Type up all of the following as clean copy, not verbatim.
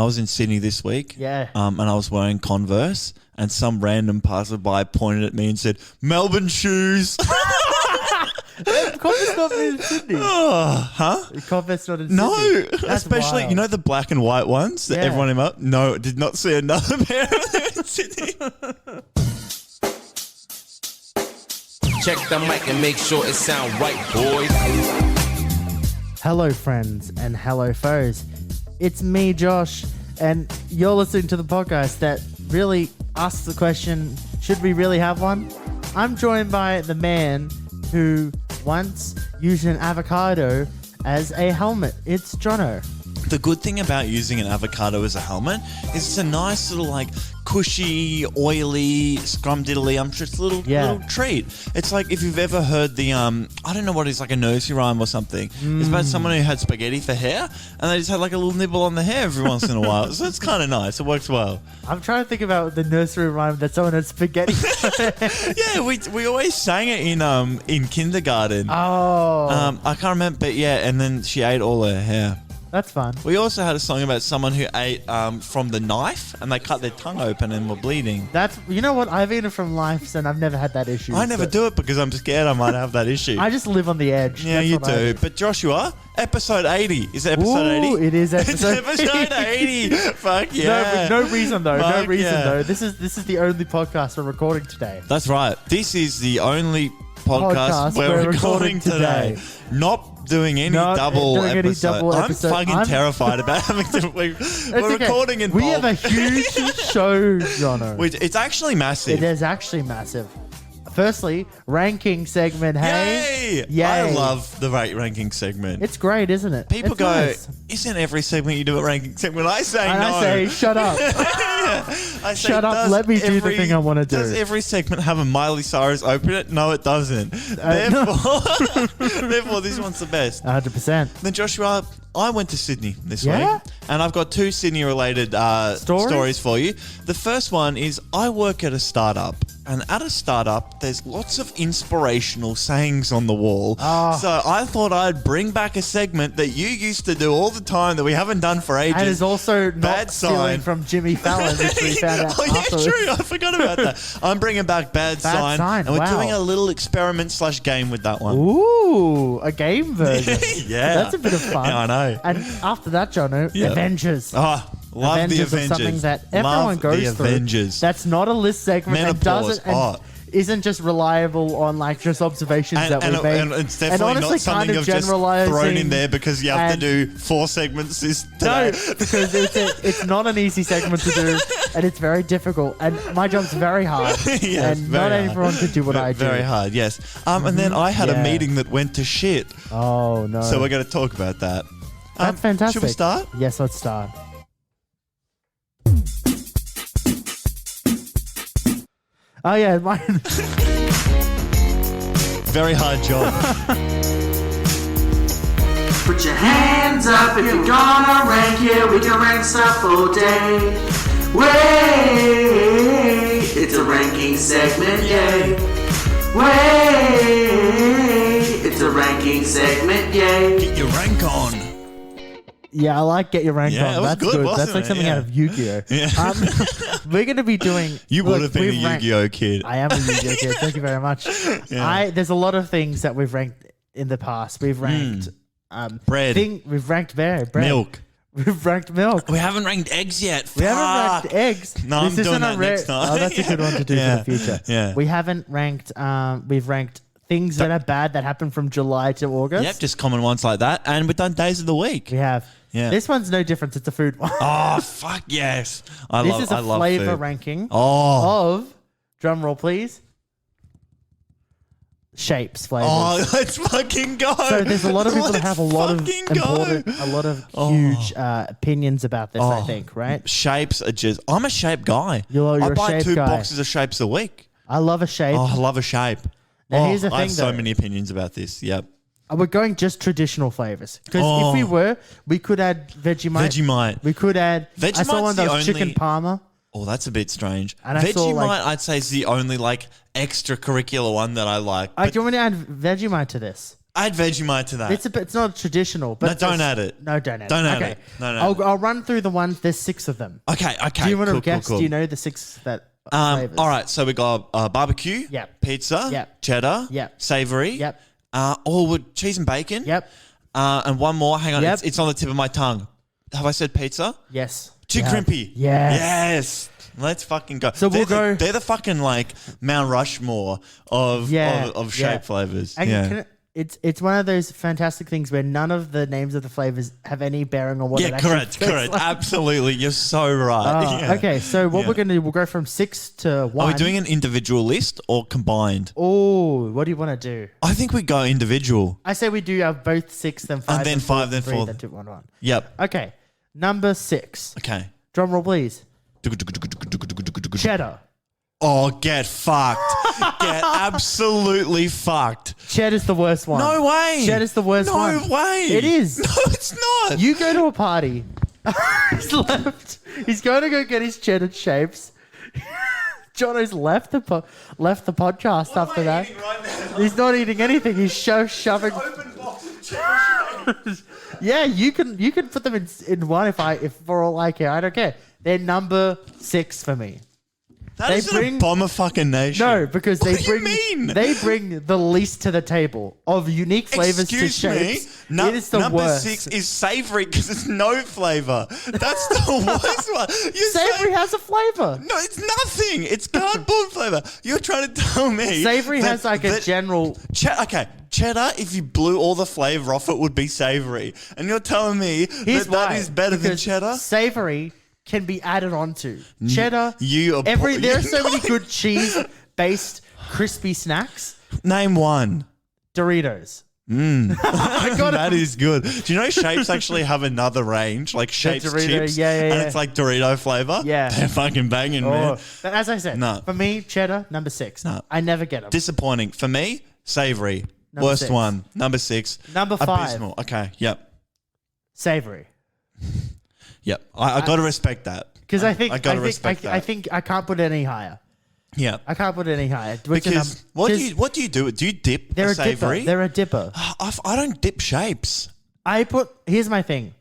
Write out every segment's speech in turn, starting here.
I was in Sydney this week. Yeah. And I was wearing Converse, and some random passerby pointed at me and said, "Melbourne shoes." Converse not in Sydney. Huh? Converse not in Sydney. No, That's especially, wild. the black and white ones that Yeah. everyone in up. No, did not see another pair of them in Sydney. Check the mic and make sure it sound right, boys. Hello, friends, and hello, foes. It's me, Josh, and you're listening to the podcast that really asks the question, should we really have one? I'm joined by the man who once used an avocado as a helmet. It's Jono. The good thing about using an avocado as a helmet is it's a nice little cushy, oily, scrumdiddly. I'm sure it's a little treat. It's like if you've ever heard the I don't know what it is, like a nursery rhyme or something. It's about someone who had spaghetti for hair and they just had like a little nibble on the hair every once in a while. So it's kind of nice. It works well. I'm trying to think about the nursery rhyme that someone had spaghetti. Yeah, we always sang it in kindergarten. Oh. I can't remember, but yeah, and then she ate all her hair. That's fun. We also had a song about someone who ate from the knife and they cut their tongue open and were bleeding. You know what? I've eaten from life and I've never had that issue. I never do it because I'm scared I might have that issue. I just live on the edge. Yeah, That's you what I do. But Joshua, episode 80. Is it episode 80? Ooh, it is episode It's episode 80. Fuck yeah. No reason though. Fuck No reason yeah. though. This is the only podcast we're recording today. That's right. This is the only podcast we're recording today. Not doing any double episode. I'm fucking terrified about having to. We're recording in We bulk. have a huge show, Jono. It's actually massive. It is actually massive. Firstly, ranking segment. Hey, Yay! I love the ranking segment. It's great, isn't it? People It's go, nice. "Isn't every segment you do a ranking segment?" I say And no. I say, shut up. I say, Shut up, does let me do the thing I wanna do. Does every segment have a Miley Cyrus open it? No, it doesn't. Therefore, this one's the best. 100%. Then Joshua, I went to Sydney this Yeah? week, and I've got two Sydney-related stories for you. The first one is I work at a startup, and at a startup, there's lots of inspirational sayings on the wall. Oh. So I thought I'd bring back a segment that you used to do all the time that we haven't done for ages. And is also Bad not stealing sign. from Jimmy Fallon, which we found out Oh yeah, afterwards. true. I forgot about that. I'm bringing back Bad Sign, Sign, and we're wow. doing a little experiment/game with that one. Ooh, a game version. Yeah. That's a bit of fun. Yeah, I know. And after that, Jono, Yeah. Avengers. Oh, love Avengers the is Avengers. something that everyone Love goes the through. Avengers. That's not a list segment and Menopause. doesn't and isn't just reliable on just observations that we make. And it's definitely honestly not something kind of you've just generalizing. thrown in there because you have to and- do 4 segments this No, today. because it's not an easy segment to do, and it's very difficult. And my job's very hard, Yes, and very not hard. everyone can do what I do. Very hard, yes. And then I had a Yeah. meeting that went to shit. Oh no! So we're going to talk about that. That's fantastic. Should we start? Yes, let's start. Oh yeah, mine. Very hard job. Put your hands up if you're gonna rank it. We can rank stuff all day. Wait, it's a ranking segment, yay. Wait, it's a ranking segment, yay. Get your rank on. Yeah, I like get your rank Yeah, on. it was That's good, good. wasn't That's like it? something Yeah. out of Yu-Gi-Oh. Yeah. We're going to be doing. You would have been a we've ranked- Yu-Gi-Oh kid. I am a Yu-Gi-Oh kid. Thank you very much. Yeah. There's a lot of things that we've ranked in the past. We've ranked Bread. We've ranked bread. Milk. We've ranked milk. We haven't ranked eggs yet. We haven't Fuck. ranked eggs. No, I'm isn't doing a that next time. Oh, that's a good one to do Yeah. for the future. Yeah. We haven't ranked. We've ranked things that are bad that happen from July to August. Yep, just common ones like that. And we've done days of the week. We have. Yeah. This one's no different. It's a food one. Oh, fuck yes. I This love is a love flavor food. ranking Oh. of, drum roll please, shapes, flavors. Oh, let's fucking go. So there's a lot of people that have a lot of fucking go. important, a lot of huge opinions about this. I think, right? Shapes are just. I'm a shape guy. You're I a buy shape 2 guy. boxes of shapes a week. I love a shape. Oh, I love a shape. Now, here's the I have thing, so though. many opinions about this. Yep. We're going just traditional flavors because if we were, we could add Vegemite. Vegemite. We could add. I Vegemite's saw one that the was chicken only- parma. Oh, that's a bit strange. And I saw, Vegemite, like- I'd say, is the only extracurricular one that I like. Do you want me to add Vegemite to this? Add Vegemite to that. It's not traditional, but No, don't add it. No, don't add Don't it. add Okay. it. No, no. I'll run through the ones. There's 6 of them. Okay. Do you want to Cool, guess? cool. Do you know the 6 that flavors? All right, so we got barbecue, Yep. pizza, Yep. cheddar, Yep. savory, Yep. with cheese and bacon. Yep. And one more. Hang on, Yep. it's on the tip of my tongue. Have I said pizza? Yes. Chicken You have. crimpy. Yes. Yes. Let's fucking go. So we'll go- They're the fucking like Mount Rushmore of shape flavors. And Yeah. it's one of those fantastic things where none of the names of the flavors have any bearing on what it Yeah, actually correct. tastes like. Absolutely. You're so right. Yeah. Okay, so what Yeah. we're going to do, we'll go from 6 to 1. Are we doing an individual list or combined? Oh, what do you want to do? I think we go individual. I say we do have both 6, then 5, then 5, then 3, 4. then 2, 1, 1. Yep. Okay, number 6. Okay. Drum roll, please. Cheddar. Oh, get fucked. Get absolutely fucked. Cheddar's the worst one. No way. Cheddar's the worst one. No way. It is. No, it's not. You go to a party. He's left. He's going to go get his cheddar shapes. Jono's left the podcast after that. He's not eating anything. He's shoving. Yeah, you can put them in one if for all I care. I don't care. They're number 6 for me. That is a bomber fucking nation. No, because What do you mean? they bring the least to the table of unique flavors to Excuse me. shapes. It is the number worst. 6 is savory because it's no flavor. That's the worst one. Savory has a flavor. No, it's nothing. It's cardboard flavor. You're trying to tell me Savory that- has like a that- general. Okay, cheddar, if you blew all the flavor off it, would be savory. And you're telling me Here's that why. is better than Because cheddar? Savory can be added onto cheddar. you there are so No. many good cheese-based crispy snacks. Name one. Doritos. That is good. Do you know Shapes actually have another range, like Shapes Dorito, chips? yeah, And yeah. it's like Dorito flavor? Yeah. They're fucking banging, Oh, man. but as I said, No. for me, cheddar number 6. No. I never get them. Disappointing. For me, savory. Number Worst 6. one. Number 6. Number 5. Abysmal. Okay, yep. Savory. Yep. I got to respect that. Because I think I I think I can't put it any higher. Yeah. I can't put it any higher. Because what do you do? Do you dip They're a a savory? dipper. They're a dipper. I don't dip shapes. Here's my thing.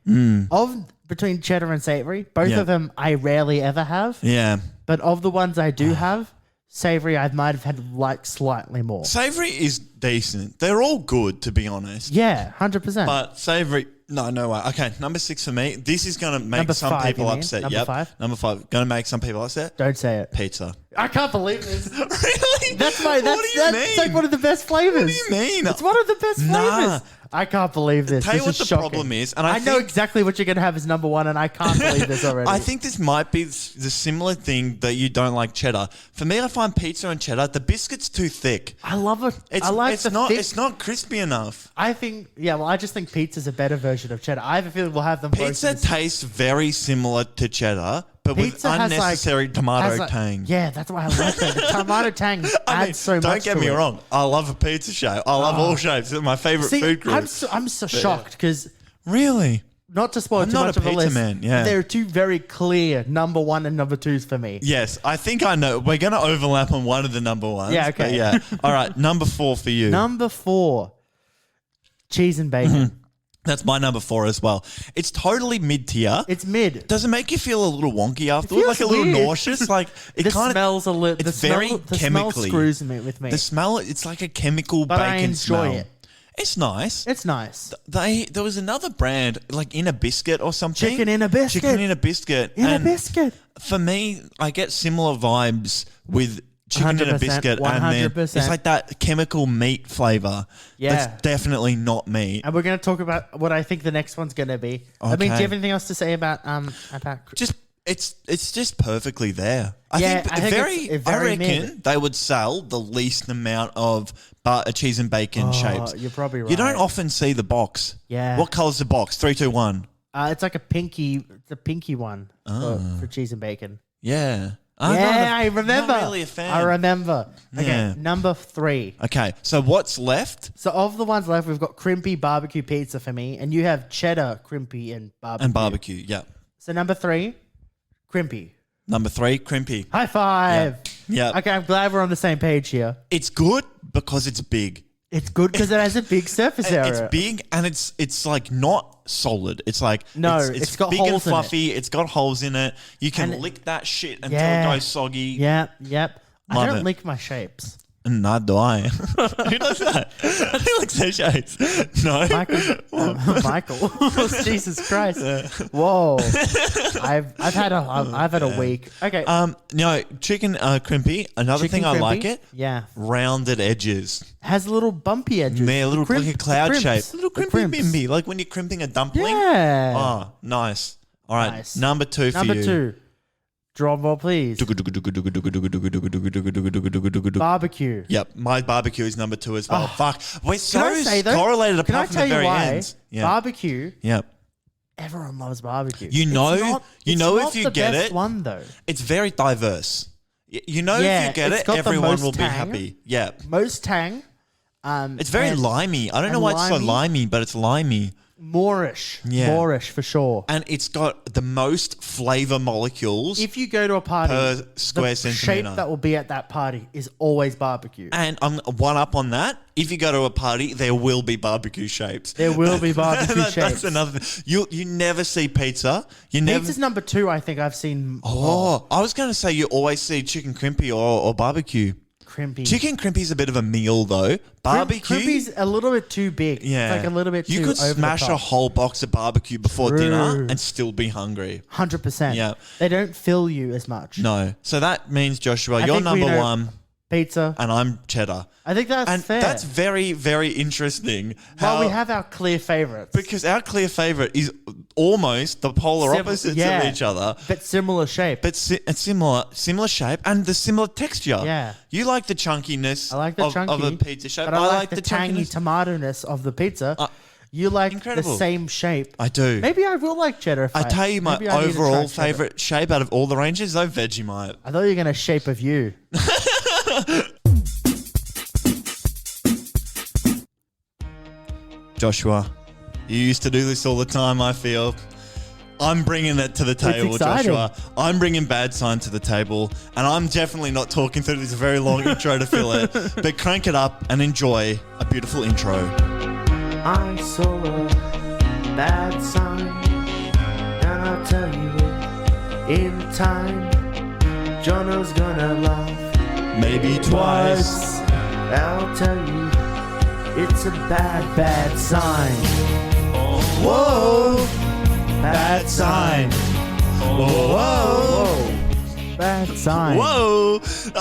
Between cheddar and savory, both Yeah. of them I rarely ever have. Yeah. But of the ones I do have, savory I might have had like slightly more. Savory is decent. They're all good, to be honest. Yeah, 100%. But savory, no way. Okay, number 6 for me. This is going to make Number some 5, people you mean? upset. Number Yep. 5? Number 5. Going to make some people upset. Don't say it. Pizza. I can't believe this. Really? That's What do you that's mean? like one of the best flavors. What do you mean? It's one of the best Nah. flavors. I can't believe this. Tell you This what is the shocking. problem is, and I know think- exactly what you're going to have as number 1, and I can't believe this already. I think this might be the similar thing that you don't like cheddar. For me, I find pizza and cheddar, the biscuit's too thick. I love it. It's, I like it's the not thick. it's not crispy enough. I think, I just think pizza's a better version of cheddar. I have a feeling we'll have them both. Pizza in the- tastes very similar to cheddar, but with Pizza has, unnecessary tomato has, like- tang. Yeah, that's why I like that. The tomato tang adds so much. Don't get me wrong. I love a pizza shape. I love all shapes. It's my favorite See, food group. I'm so shocked because Really? not to spoil I'm too not much a of a pizza list. man, yeah. but there are two very clear number 1 and number 2s for me. Yes, I think I know. We're going to overlap on one of the number ones. Yeah, okay. but yeah. All right, number 4 for you. Number 4, cheese and bacon. That's my number 4 as well. It's totally mid-tier. It's mid. Does it make you feel a little wonky afterwards? feels Like a little weird. nauseous? Like it The kind smells a little. It's very the chemically. smell screws me with me. The smell, it's like a chemical But I bacon enjoy smell. it. It's nice. It's nice. There was another brand, like in a biscuit or something. Chicken in a biscuit. Chicken in a biscuit. In a And biscuit. For me, I get similar vibes with chicken in a 100%, biscuit, and then 100%. it's like that chemical meat flavor. Yeah. That's definitely not meat. And we're going to talk about what I think the next one's going to be. I mean, do you Okay. have anything else to say about Just it's just perfectly there. I Yeah, think I think very. it's I very reckon mid. they would sell the least amount of cheese and bacon shapes. you're probably You don't right. often see the box. Yeah. What color's the box? 3, 2, 1. It's like a pinky. It's a pinky one for cheese and bacon. Yeah. I remember. Not really a fan. I remember. Okay, Yeah. number 3. Okay, so what's left? So of the ones left, we've got crimpy barbecue pizza for me, and you have cheddar, crimpy, and barbecue. And barbecue. Yeah. So number 3, crimpy. Number 3, crimpy. High five. Yeah. Okay, I'm glad we're on the same page here. It's good because it's big. It's good because it has a big surface area. It's big and it's like not solid. It's like No, it's it's got big holes and in it. fluffy. It's got holes in it. You can And lick that shit until Yeah. it goes soggy. Yep. I Love don't it. lick my shapes. Neither do I. Who does that? Who likes their shapes? No. Michael. Jesus Christ. Whoa. I've had a week. Okay. No, chicken crimpy. Another Chicken thing I like crimpy? it. Yeah. Rounded edges. Has little bumpy edges. Yeah, like a cloud crimps. shape. Little The crimpy crimps. bimby, like when you're crimping a dumpling. Yeah. Oh, nice. All right, Nice. number 2 for you. Number 2. Drum roll, please. Barbecue. Yep, my barbecue is number 2 as well. Fuck, we're so Can I say though? correlated Can I apart from tell the you very why? ends. Yeah. Barbecue. Yep. Everyone loves barbecue. You know- you it's know not if you the get best it- one though. It's very diverse. You know, Yeah, if you get it's it, got the everyone most will be tang. happy. Yeah. Most tang. It's very and limey. I don't know and why it's so limey. limey, but it's limey. Moorish. Yeah. Moorish for sure. And it's got the most flavor molecules. If you go to a party, Per square the centimetre. shape that will be at that party is always barbecue. And I'm one up on that. If you go to a party, there will be barbecue shapes. There will be barbecue That's shapes. another thing. You never see pizza. You never. Pizza's number 2, I think I've seen. Oh, I was going to say you always see chicken crimpy or barbecue. Crimpy. Chicken crimpy is a bit of a meal though. Barbecue. Crimpy's a little bit too big. Yeah. It's like a little bit You too could over smash the a top. whole box of barbecue before True. dinner and still be hungry. 100%. Yeah. They don't fill you as much. No. So that means, Joshua, I you're think we number know- 1 Pizza. and I'm cheddar. I think that's And fair. that's very, very interesting. Well, how- we have our clear favorites. Because our clear favorite is almost the polar opposites of each other. But similar shape. But it's similar shape and the similar texture. Yeah. You like the chunkiness I like the of chunky. a pizza shape. But I like the tangy chunkiness. tomato-ness of the pizza. You like incredible. the same shape. I do. Maybe I will like cheddar. If I tell you my maybe I need to try overall cheddar. favorite shape out of all the ranges, though, Vegemite. I thought you were going to shape of you. Joshua, you used to do this all the time, I feel. I'm bringing it to the table, exciting. Joshua. I'm bringing Bad Sign to the table, and I'm definitely not talking through this very long intro to fill it, but crank it up and enjoy a beautiful intro. I saw a bad sign, and I'll tell you it in time. Jono's gonna laugh Maybe twice. I'll tell you, it's a bad, bad sign. Whoa! Bad sign. Whoa! Bad sign. Whoa!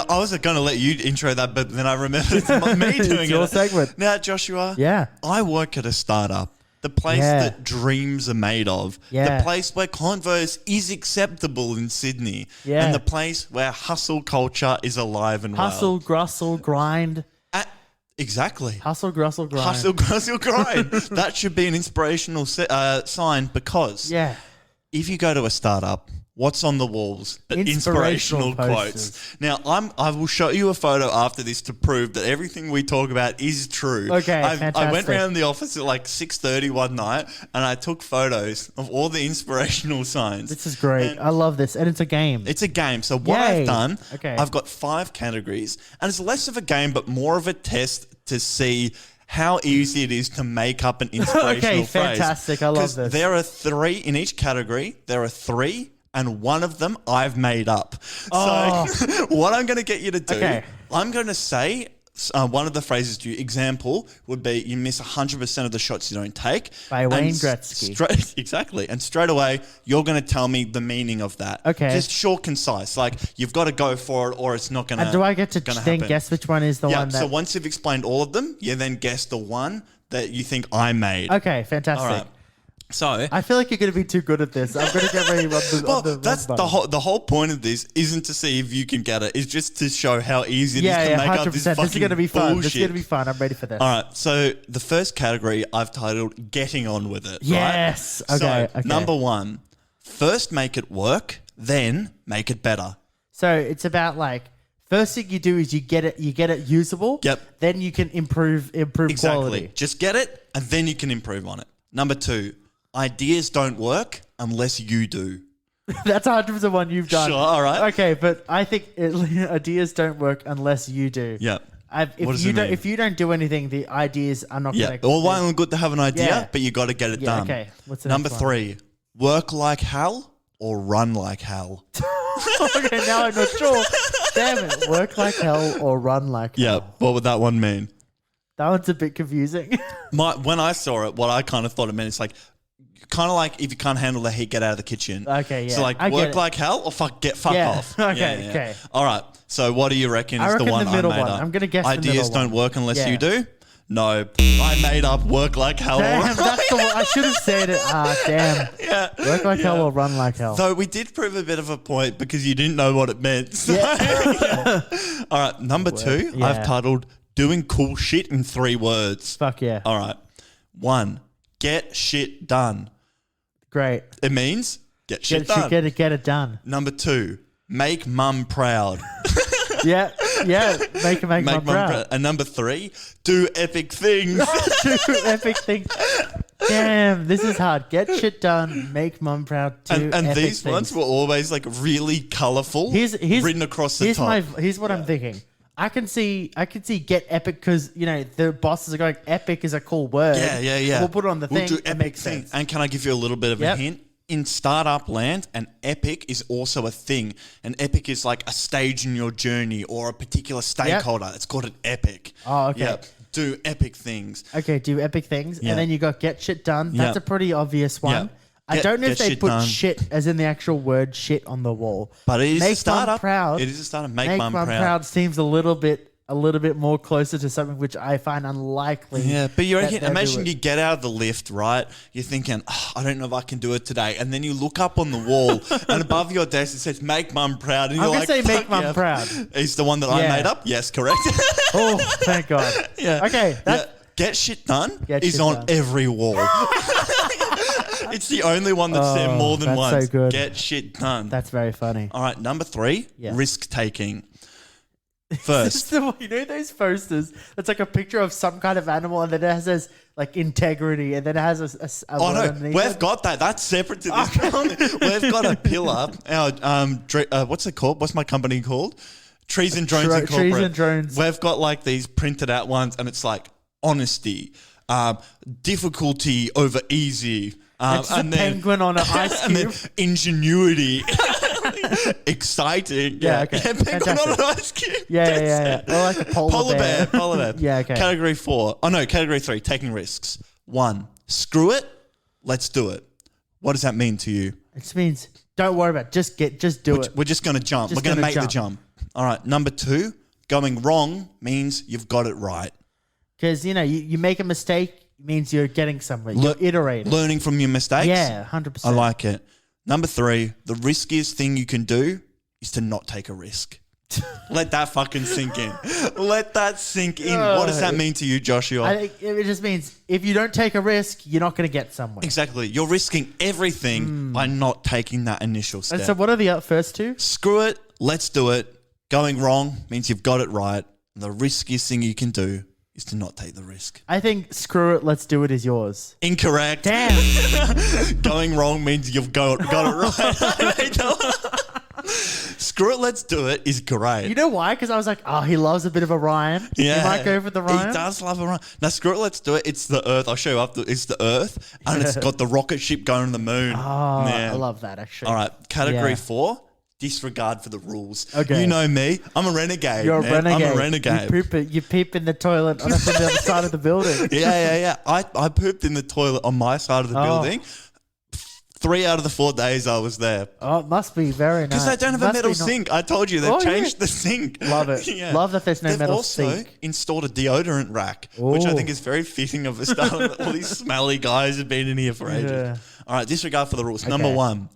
I was going to let you intro that, but then I remembered it's me doing It's your it. segment. Now, Joshua, Yeah. I work at a startup. The place Yeah. that dreams are made of. Yeah. The place where Converse is acceptable in Sydney. Yeah. And the place where hustle culture is alive and Hustle, well. grussle, grind. Exactly. Hustle, grussle, grind. Hustle, hustle, grind. That should be an inspirational sign because Yeah. if you go to a startup, what's on the walls? Inspirational Quotes. posters. Now, I will show you a photo after this to prove that everything we talk about is true. Okay, I went fantastic. around the office at like 6:30 one night and I took photos of all the inspirational signs. This is great. And I love this. And it's a game. it's a game. So what Yay. I've done, Okay. I've got 5 categories, and it's less of a game but more of a test to see how easy it is to make up an inspirational Okay, phrase. fantastic. I love 'Cause this. There are 3 in each category. There are 3, and one of them I've made up. Oh. So what I'm going to get you to do, Okay. I'm going to say one of the phrases to you. Example would be, you miss 100% of the shots you don't take. By And Wayne Gretzky. Exactly. And straight away, you're going to tell me the meaning of that. Okay. Just short, concise. Like, you've got to go for it or it's not going to And do I get to gonna then happen. guess which one is the Yeah, one that... so once you've explained all of them, you then guess the one that you think I made. Okay, fantastic. All right. So... I feel like you're going to be too good at this. I'm going to get ready on the well, on the that's run the button. whole point of this isn't to see if you can get it. It's just to show how easy it is to Yeah, make 100%. up this This is fucking going to be fun. bullshit. This is going to be fun. I'm ready for this. All right, so the first category I've titled "Getting On With It." Yes. Right? Okay, So okay. number 1, first make it work, then make it better. So it's about like... First thing you do is you get it usable. Yep. Then you can improve Exactly. quality. Just get it, and then you can improve on it. Number 2, ideas don't work unless you do. That's 100% one you've done. Sure, all right. Okay, but I think ideas don't work unless you do. Yep. What does it mean? If you don't do anything, the ideas are not Yeah. going to... Well, well and good to have an idea, Yeah. but you got to get it Yeah, done. okay. What's the Number next one? 3, work like hell or run like hell? Okay, now I'm not sure. Damn it. Work like hell or run like Yeah. hell. What would that one mean? That one's a bit confusing. When I saw it, what I kind of thought it meant is like, kind of like if you can't handle the heat, get out of the kitchen. Okay, yeah. So like I get work it. like hell or fuck Yeah. off. Okay, okay. All right. So what do you reckon I is reckon the one the middle I made one. up? I'm gonna guess the Ideas middle don't one. work unless Yeah. you do. No, I made up work like hell. Damn, or that's the one. I should have said it. Damn. yeah. Work like hell or run like hell. Though we did prove a bit of a point because you didn't know what it meant. So, Yeah. All right, number 2, Yeah. I've titled "Doing Cool Shit in 3 Words." Fuck yeah. All right, 1, get shit done. Great. It means get shit Get, done. get it done. Number 2, make mum proud. Yeah. Yeah. Make mum proud. And number 3, do epic things. Do epic things. Damn, this is hard. Get shit done. Make mum proud. Do and epic these things. ones were always like really colourful, Here's written across the top. Here's what I'm thinking. I can see get epic because the bosses are going epic is a cool word. Yeah. We'll put it on the We'll thing. do It epic makes things. sense. And can I give you a little bit of Yep. a hint? In startup land, an epic is also a thing. An epic is like a stage in your journey or a particular stakeholder. It's called an epic. Oh, okay. Yep. Do epic things. Okay, do epic things, Yeah. and then you got get shit done. That's Yeah. a pretty obvious one. Yeah. I Get- don't know if get they shit put done. shit as in the actual word shit on the wall. But it is Make a startup. Mum proud. It is a startup. Make, Make mum mum proud. proud seems a little bit more closer to something which I find unlikely. Yeah, but you that reckon, they'll do imagine it. you get out of the lift, right? You're thinking, I don't know if I can do it today. And then you look up on the wall and above your desk it says, make mum proud. And I'm you're gonna like, say make "Fuck mum yeah." proud. Is the one that I Yeah. made up? Yes, correct. Oh, thank God. Yeah. Okay. Yeah. Get shit done Get is shit on done. every wall. It's the only one that's there more than that's once. so good. Get shit done. That's very funny. All right, number 3, Yeah. risk taking. This First, is those posters? It's like a picture of some kind of animal, and then it has like integrity, and then it has a oh word no, underneath we've it. got that. That's separate to this one. We've got a pillar. Our what's it called? What's my company called? Trees and Drones Incorporated. Trees and Drones. We've got like these printed out ones, and it's like honesty, difficulty over easy, It's just a penguin on an ice and then cube. ingenuity, exciting. Yeah, okay. penguin on an Fantastic. ice cube. Yeah. Or like a polar bear. Polar bear. Yeah, okay. Category 4. Oh no, category 3. Taking risks. 1. Screw it. Let's do it. What does that mean to you? It just means don't worry about it. Just do it. We're just going to jump. Just We're going to gonna make the jump. jump. All right. Number 2. Going wrong means you've got it right. Because you make a mistake means you're getting somewhere. You're iterating. Learning from your mistakes. Yeah, 100%. I like it. Number 3. The riskiest thing you can do is to not take a risk. Let that fucking sink in. Let that sink in. What does that mean to you, Joshua? I think it just means if you don't take a risk, you're not going to get somewhere. Exactly. You're risking everything by not taking that initial step. And so, what are the first two? Screw it. Let's do it. Going wrong means you've got it right. The riskiest thing you can do is to not take the risk. I think screw it, let's do it is yours. Incorrect. Damn. Going wrong means you've got it right. Screw it, let's do it is great. You know why? Because I was like, he loves a bit of a rhyme. Yeah. He might go for the rhyme. He does love a rhyme. Now, screw it, let's do it. It's the Earth. I'll show you up. It's the Earth, and it's got the rocket ship going to the moon. Oh, Yeah. I love that actually. All right, category Yeah. 4. Disregard for the rules. Okay. You know me. I'm a renegade. You're a man. renegade. I'm a renegade. You poop in the toilet on the other side of the building. Yeah. I pooped in the toilet on my side of the building. 3 out of the 4 days I was there. Oh, it must be very nice. Because they don't have a Must metal be not- sink. I told you, they've Oh, changed yeah. the sink. Love it. Love that there's no They've metal also sink. installed a deodorant rack, which I Ooh. think is very fitting of the start. All these smelly guys have been in here for ages. Yeah. All right, disregard for the rules. Number 1,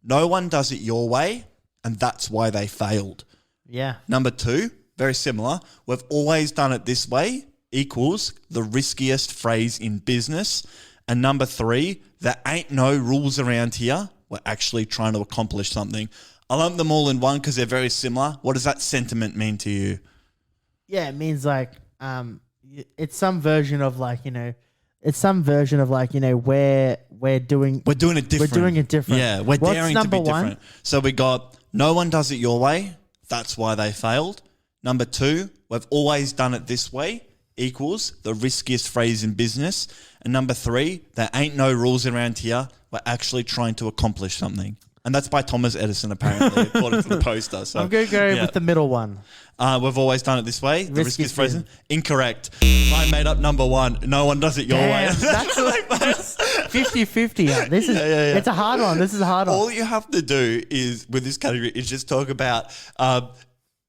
no one does it your way, and that's why they failed. Yeah. Number 2, very similar. We've always done it this way equals the riskiest phrase in business. And number 3, there ain't no rules around here. We're actually trying to accomplish something. I lump them all in one because they're very similar. What does that sentiment mean to you? Yeah, it means like it's some version of like, we're doing We're doing it different. We're doing it different. Yeah, we're What's daring to be number one? different. So we got no one does it your way. That's why they failed. Number 2, we've always done it this way equals the riskiest phrase in business. And number 3, there ain't no rules around here. We're actually trying to accomplish something. And that's by Thomas Edison, apparently, according to the poster. So I'm going to go with the middle one. We've always done it this way. The riskiest phrase. spin. Incorrect. I made up number 1. No one does it your way. Damn, that's 50-50. This is It's a hard one. This is a hard one. All you have to do is, with this category, is just talk about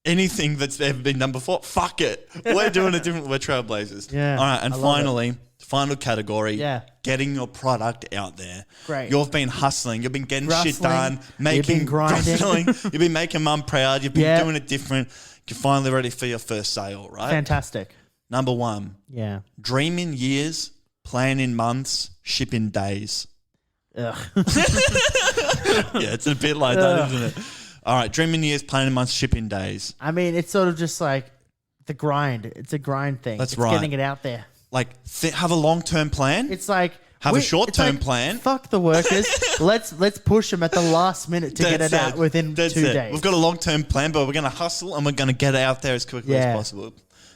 anything that's ever been done before. Fuck it. We're doing it different. We're trailblazers. Yeah, All right. And I love finally, final category. Yeah. Getting your product out there. Great. You've been hustling. You've been getting shit Rustling. done. Making You've been grinding. rustling. You've been making mum proud. You've been Yeah. doing it different. You're finally ready for your first sale, right? Fantastic. Number 1. Yeah. Dream in years, plan in months, ship in days. Ugh. Yeah, it's a bit like that, isn't it? All right, dream in years, plan in months, ship in days. I mean, it's sort of just like the grind. It's a grind thing. That's it's right. getting it out there. Like, have a long-term plan. It's like Have a it's short-term like, plan. Fuck the workers. let's push them at the last minute to get it out within 2 days. We've got a long-term plan, but we're going to hustle and we're going to get it out there as quickly as possible.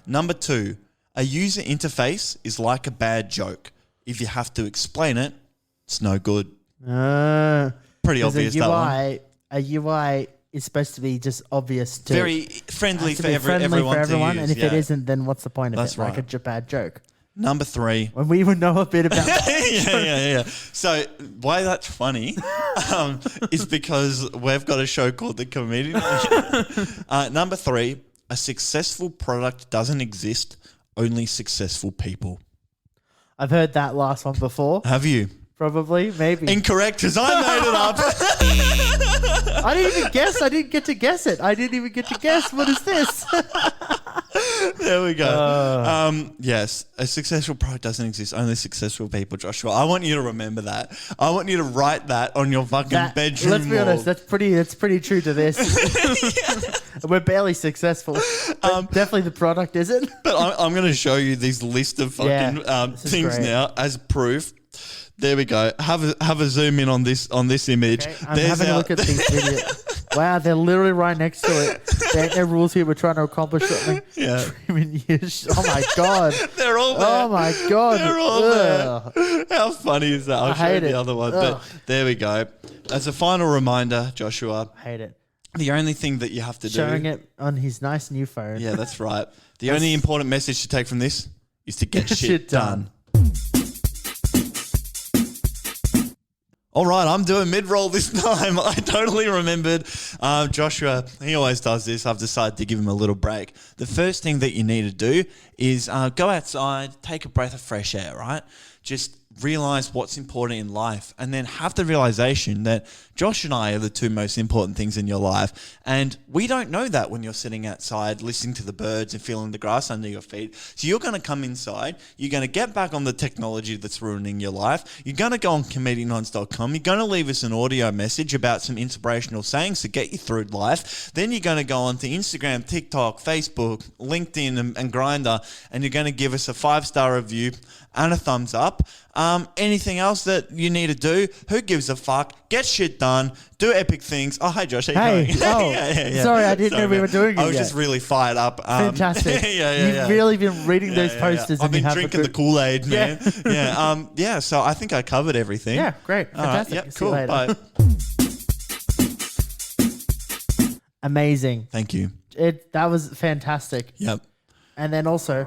Number 2, a user interface is like a bad joke. If you have to explain it, it's no good. Pretty obvious, that one. A UI is supposed to be just obvious to Very friendly for friendly everyone for everyone, to use. and if it isn't, then what's the point of That's it? Like right. a bad joke. Number 3. When we even know a bit about yeah. So why that's funny is because we've got a show called The Comedian. Number 3, a successful product doesn't exist, only successful people. I've heard that last one before. Have you? Probably, maybe. Incorrect, because I made it up. I didn't even guess. I didn't get to guess it. I didn't even get to guess. What is this? There we go. Yes, a successful product doesn't exist, only successful people, Joshua. I want you to remember that. I want you to write that on your fucking bedroom Let's be wall. honest. That's pretty true to this. We're barely successful. But definitely the product isn't. But I'm going to show you this list of fucking this is things great. now as proof. There we go. Have a zoom in on this image. Okay, I'm having a look at these videos. Wow, they're literally right next to it. There ain't no rules here. We're trying to accomplish something. Yeah. Oh my god. They're all there. Oh my god. They're all Ugh. there. How funny is that? I'll show you hate the it. other one. Ugh. But there we go. As a final reminder, Joshua, Hate it. the only thing that you have to Showing do. it on his nice new phone. Yeah, that's right. The only important message to take from this is to get shit done. All right, I'm doing mid-roll this time. I totally remembered. Joshua, he always does this. I've decided to give him a little break. The first thing that you need to do is go outside, take a breath of fresh air, right? Just realize what's important in life and then have the realization that Josh and I are the 2 most important things in your life. And we don't know that when you're sitting outside listening to the birds and feeling the grass under your feet. So you're going to come inside. You're going to get back on the technology that's ruining your life. You're going to go on comedianons.com. You're going to leave us an audio message about some inspirational sayings to get you through life. Then you're going to go on to Instagram, TikTok, Facebook, LinkedIn and Grindr, and you're going to give us a 5-star review and a thumbs up. Anything else that you need to do? Who gives a fuck? Get shit done. Do epic things. Oh, hi, Josh. How you Hey, going? oh, sorry, I didn't know we man. were doing it I was yet. just really fired up. Fantastic. You've really been reading those posters. I've and been you have drinking the Kool-Aid, man. Yeah. So I think I covered everything. Yeah, great. All right, Fantastic. yep, See you cool. later. Bye. Amazing. Thank you. That was fantastic. Yep. And then also,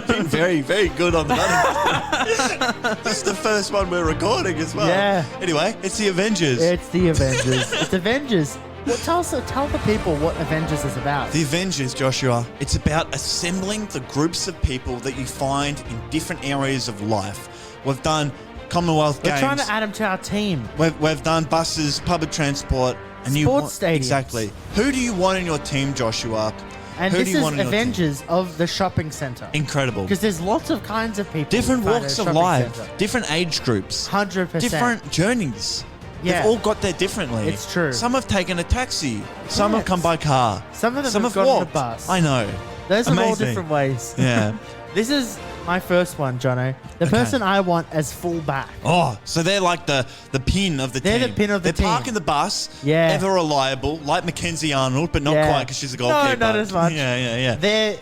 Been very, very good on that. This is the first one we're recording as well. Yeah. Anyway, it's the Avengers. it's the Avengers. It's Avengers. Well, tell the people what Avengers is about. The Avengers, Joshua, it's about assembling the groups of people that you find in different areas of life. We've done Commonwealth We're Games. trying to add them to our team. We've done buses, public transport. And Sports stadiums. Exactly. Who do you want in your team, Joshua? And Who this do you is want in your team? Avengers of the shopping centre. Incredible. Because there's lots of kinds of people. Different who find walks a of shopping life, centre. different age groups, 100%. different journeys. Yeah. They've all got there differently. It's true. Some have taken a taxi. Some have Yes. come by car. Some of them have gone on a walked. bus. I know. Those are all Amazing. different ways. Yeah. This is My first one, Jono. The person I want as fullback. Oh, so they're like the pin of the team. They're the pin of the team. They're parking the bus. Yeah. Ever reliable, like Mackenzie Arnold, but not Yeah. quite because she's a goalkeeper. No, not as much. Yeah.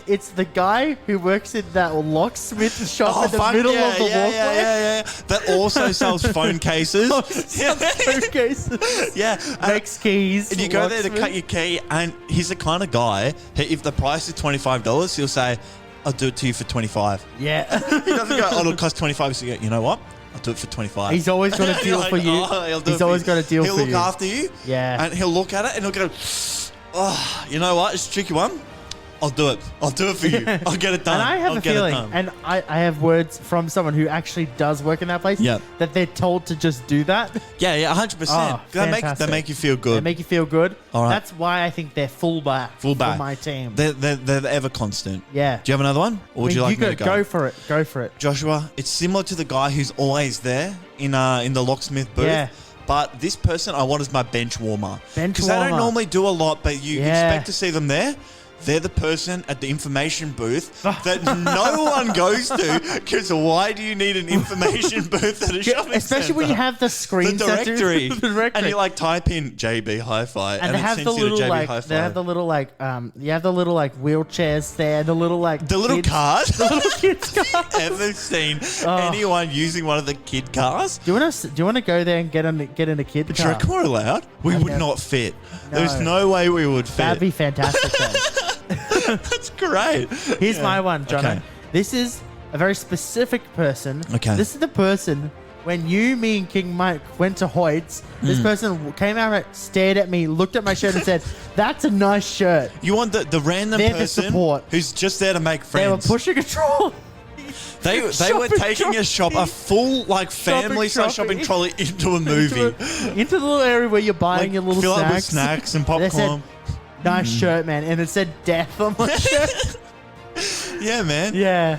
It's the guy who works in that locksmith shop in the fuck middle yeah, of the yeah, walkway. yeah. That also sells phone cases. Suitcases. Yeah. Makes keys. And you go there to locksmith. cut your key, and he's the kind of guy, if the price is $25, he'll say, I'll do it to you for 25. Yeah. He doesn't go, oh, it'll cost 25. So you go, you know what? I'll do it for 25. He's always got a deal Like, for you. he'll do it He's for always you. got a deal He'll for look you. after you. Yeah. And he'll look at it and he'll go, oh, you know what? It's a tricky one. I'll do it. I'll do it for you. I'll get it done. And I have I'll a get it feeling, done. and I have words from someone who actually does work in that place, Yeah. that they're told to just do that. Yeah, 100%. Oh, they fantastic. make you feel good. They make you feel good. All right. That's why I think they're fullback for my team. They're ever constant. Yeah. Do you have another one? Or would you like me to go for it. Go for it. Joshua, it's similar to the guy who's always there in the locksmith booth. Yeah. But this person I want as my bench warmer. Bench Because they don't warmer. normally do a lot, but you Yeah. expect to see them there. They're the person at the information booth that no one goes to. Because why do you need an information booth at a shopping Especially when centre? you have the screen the directory. the directory. And you like type in JB Hi-Fi and and they it have sends the you to little JB like Hi-Fi. they have the little like you have the little like wheelchairs there, the little like The little kids- card. the little kids cars. Ever seen anyone using one of the kid cars? Do you want to go there and get in a kid Do you car? reckon we're allowed? We would know. not fit. No. There's no way we would fit. That'd be fantastic. Though. That's great. Here's my one, Jono. Okay. This is a very specific person. Okay. This is the person when me and King Mike went to Hoyt's. This person came out, stared at me, looked at my shirt, and said, "That's a nice shirt." You want the random They're the person support. who's just there to make They were friends. pushing a trolley. They were Shopping taking a trolley. full like family size shopping trolley into a movie. into the little area where you're buying Like, your little fill snacks. up with snacks and They said, popcorn. "Nice shirt, man," and it said "death" on my shirt. Yeah, man. Yeah.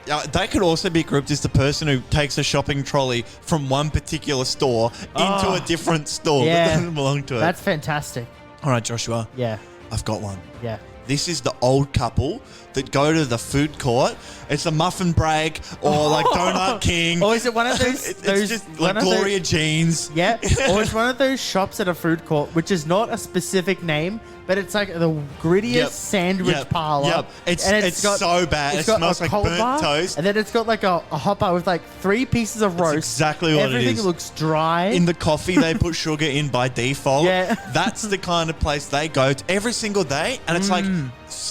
That could also be grouped as the person who takes a shopping trolley from one particular store into a different store Yeah. that doesn't belong to it. That's fantastic. All right, Joshua. Yeah. I've got one. Yeah. This is the old couple that go to the food court. It's a muffin break or like Donut King. Or is it one of those? It's just like Gloria Jeans. Yeah. Or it's one of those shops at a food court, which is not a specific name, but it's like the grittiest Yep. sandwich Yep. parlor. Yep. It's And so bad. it's It got smells a like cold burnt bar, toast. and then it's got like a hot bar with like 3 pieces of roast. exactly what it Everything is. looks dry. In the coffee, they put sugar in by default. Yeah. That's the kind of place they go to every single day. And it's like,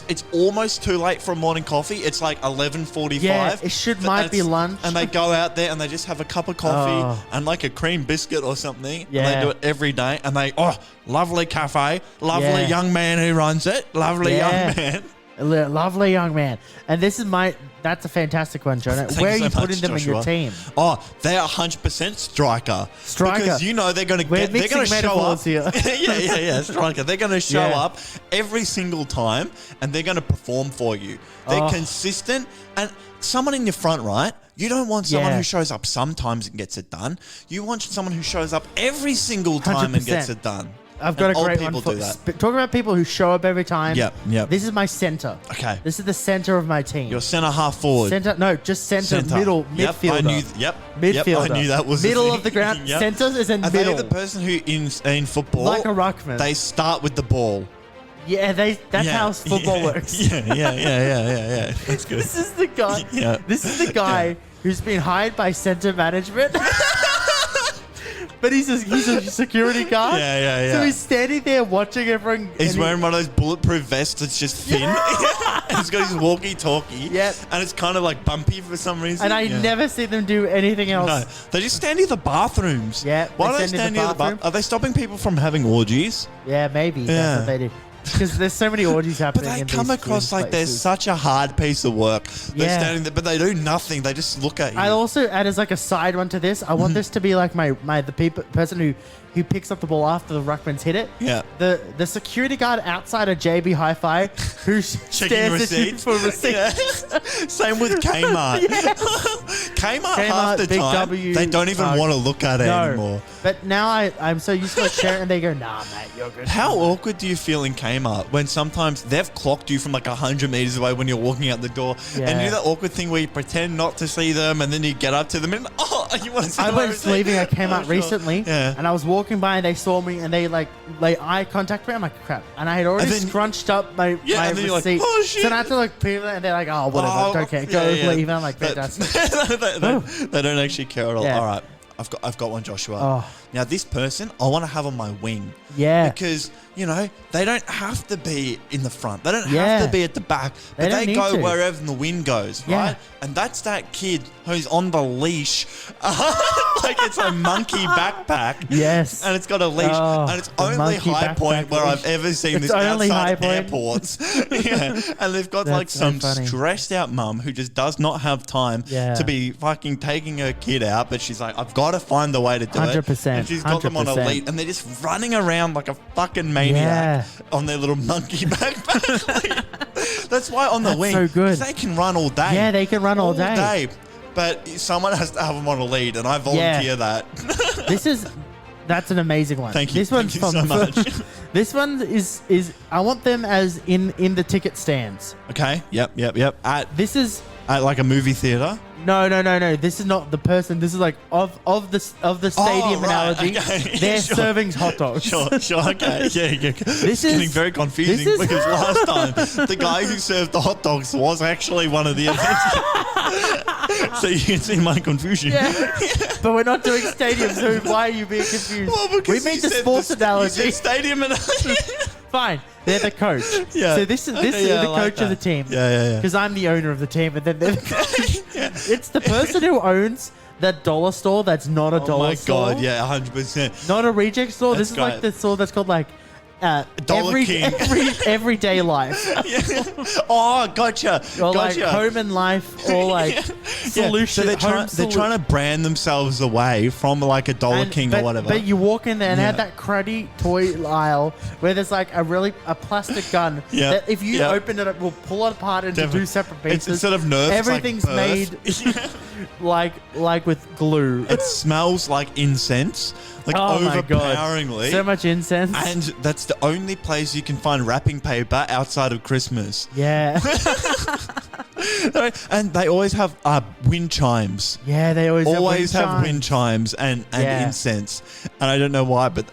it's almost too late for a morning coffee. It's like 11:45. Yeah, it might be lunch. And they go out there and they just have a cup of coffee Oh. and like a cream biscuit or something. And Yeah. they do it every day. And lovely cafe, lovely Yeah. young man who runs it, lovely Yeah. young man. Lovely young man. And this is that's a fantastic one, Jonah. Thank Where you are you so much, putting them in your Joshua. team? Oh, they're 100% striker. Striker. Because you know they're going to We're get. They're going to mixing show up. metaphors here. yeah. Striker. They're going to show Yeah. up every single time, and they're going to perform for you. They're Oh. consistent, and someone in your front, right? You don't want someone Yeah. who shows up sometimes and gets it done. You want someone who shows up every single time and gets 100%. it done. I've got And a old great people one for do that. talking about people who show up every time. Yep. This is my center. Okay. This is the center of my team. Your centre half forward. Center, no, just center. Centre. Middle, Yep, midfielder. I knew. Yep. Midfielder. Yep, I knew that was the middle thing. of the ground. Yep. Center is in Are middle. they the person who in football, Like a ruckman. they start with the ball? Yeah, that's Yeah, how football yeah, works. Yeah. That's good. This is the guy. Yeah. This is the guy who's been hired by center management. But he's a security guard. Yeah. So he's standing there watching everyone. He's and wearing one of those bulletproof vests that's just thin. And he's got his walkie-talkie. Yep. And it's kind of like bumpy for some reason. And I Yeah. never see them do anything else. No, they just stand near the bathrooms. Yeah, Why do they they stand stand near near the the bathroom? bathroom. Are they stopping people from having orgies? Yeah, maybe. Yeah. That's what they do. Because there's so many orgies But happening. they in come these across like places. they're such a hard piece of work. They're Yeah. standing there, but they do nothing. They just look at you. I also add as like a side one to this. I want this to be like the person who picks up the ball after the ruckman's hit it. Yeah. The security guard outside of JB Hi-Fi who Checking stares at you receipts. for receipts. Yeah. Same with Kmart. Kmart half the Big time, W, they don't even Target. want to look at it No. anymore. But now I'm so used to sharing, and they go, nah, mate, you're good. How awkward do you feel in Kmart when sometimes they've clocked you from like 100 meters away when you're walking out the door, and you do that awkward thing where you pretend not to see them, and then you get up to them and you want to see them. I was leaving a Kmart recently, and I was walking by, and they saw me, and they like eye contact me. I'm like, crap, and I had already scrunched up my receipt. Like, oh shit! So I have to like peel it, and they're like, oh whatever, don't care, go leave. And I'm like, fantastic. They don't actually care at all. Yeah. All right. I've got one, Joshua. Oh. Now, this person, I want to have on my wing. Yeah. Because, they don't have to be in the front. They don't have to be at the back. But they go wherever the wind goes, right? And that's that kid who's on the leash. Like it's a monkey backpack. Yes. And it's got a leash. And it's only High Point where I've ever seen this outside airports. And they've got like some stressed out mum who just does not have time to be fucking taking her kid out. But she's like, I've got to find the way to do 100%, it. And she's got them on a lead. And they're just running around like a fucking maniac on their little monkey backpack. That's why on the wing, so good. They can run all day. Yeah, they can run all day. But someone has to have them on a lead, and I volunteer that. That's an amazing one. Thank you. This one's Thank you so much. This one is I want them as in the ticket stands. Okay. Yep. This is at like a movie theater. No. This is not the person. This is like of the stadium analogy. Okay. They're serving hot dogs. Sure. Okay. Yeah. This is getting very confusing because last time the guy who served the hot dogs was actually one of the Avengers. So you can see my confusion. Yeah. But we're not doing stadiums. So why are you being confused? Well, we made the sports analogy. You said stadium analogy. Fine. They're the coach. Yeah. So this is the coach of the team. Yeah. Because I'm the owner of the team, and then they're the coach. It's the person who owns that dollar store that's not a dollar store. Oh my god, yeah, 100%. Not a reject store. That's this is like the store that's called like Dollar King. everyday life. Oh, gotcha. Or like home and life, or like solution. So they're trying to brand themselves away from like a Dollar King or whatever. But you walk in there and have that cruddy toy aisle where there's like a plastic gun that if you open it, it will pull it apart into two separate pieces. It's instead of Nerf, everything's made like with glue. It smells like incense. Like overpoweringly. So much incense. And that's the only place you can find wrapping paper outside of Christmas. Yeah. And they always have wind chimes. Yeah, they always have wind chimes and incense. And I don't know why, but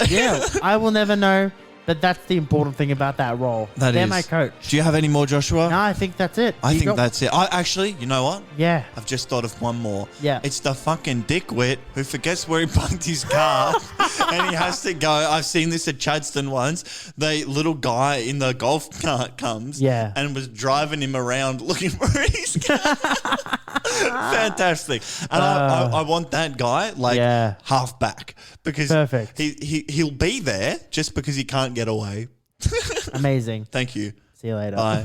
I will never know. But that's the important thing about that role. They're my coach. Do you have any more, Joshua? No, I think that's it. I think that's it. Actually, you know what? Yeah. I've just thought of one more. Yeah. It's the fucking dickwit who forgets where he parked his car and he has to go. I've seen this at Chadstone once. The little guy in the golf cart comes and was driving him around looking for his car. Fantastic. And I want that guy half back because he'll be there just because he can't get away. Amazing. Thank you. See you later. Bye.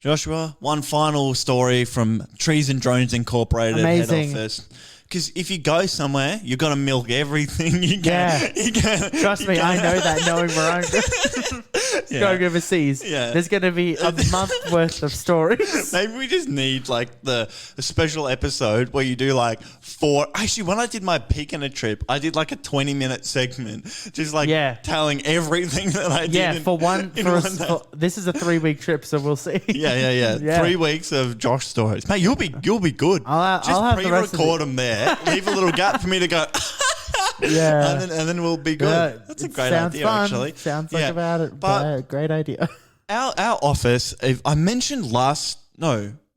Joshua, one final story from Trees and Drones Incorporated Amazing. head office. Because if you go somewhere, you've got to milk everything you can. Yeah. Trust me, I know that knowing where I'm going overseas. Yeah. There's going to be a month worth of stories. Maybe we just need like a special episode where you do like 4. Actually, when I did my Pekina trip, I did like a 20-minute segment just like telling everything that I did. Yeah, this is a 3-week trip, so we'll see. Yeah. 3 weeks of Josh stories. Mate, you'll be good. I'll have pre-record them there. Leave a little gap for me to go. Yeah, and then we'll be good. That's a great idea, fun. actually. Sounds like about it, but great idea. Our office. I mentioned